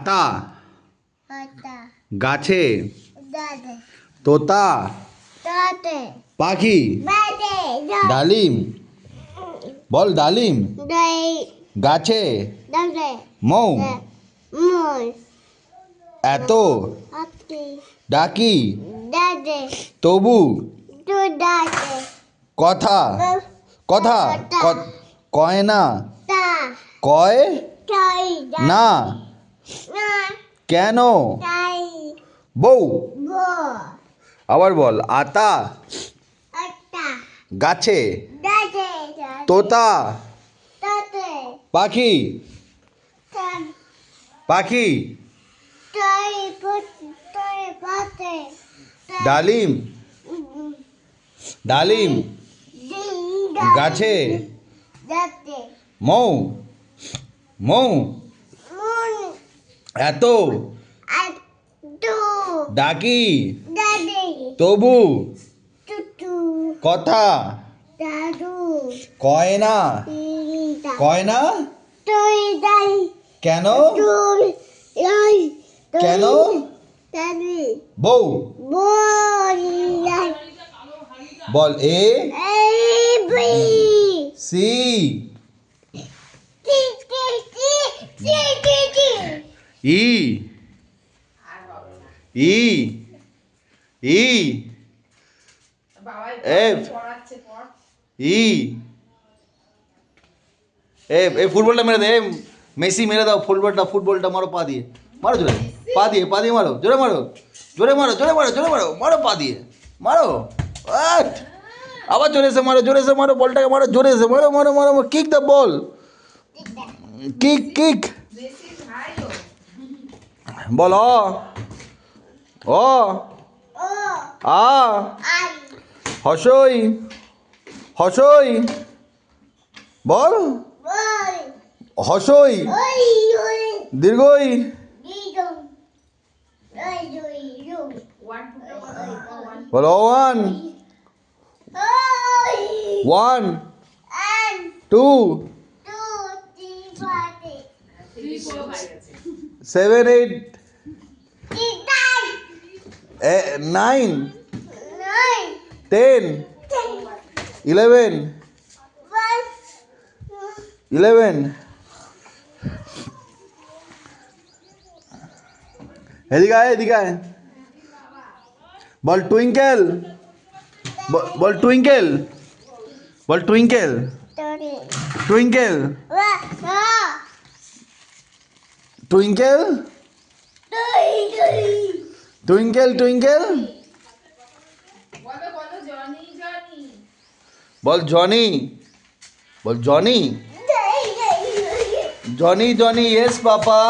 আতা, গাছে, তোতা, পাখি, ডালিম, বল ডালিম, গাছে, মৌ, এত, ডাকি, তবু, কথা, কথা, কয় না, কয় না, কেন, বউ, আবার বল আতা, গাছে, তোতা, পাখি, পাখি, ডালিম, ডালিম, গাছে, মৌ, মৌ, এত, ডাকি, তবু, কথা, কয় না, কয় না, কেন, কেন, বউ, বল A C E E E F E F A ফুটবলটা মেরে দে মেসি মেরে দাও ফুটবলটা মারো পা দিয়ে মারো জোরে পা দিয়ে মারো জোরে মারো জোরে মারো জোরে মারো জোরে মারো মারো পা দিয়ে মারো আবার জোরে এসে মারো বলটাকে মারো জোরে এসে মারো মারো মারো কিক দ্য বল কিক বল ও আ হসই হসই বল হসই দীর্ঘই বল ওয়ান 2 7 8 9 10 11 এদিকে আয় বল টুইঙ্কেল বল টুইঙ্কেল টুইঙ্কেল বল জনি জনি ইয়েস পাপা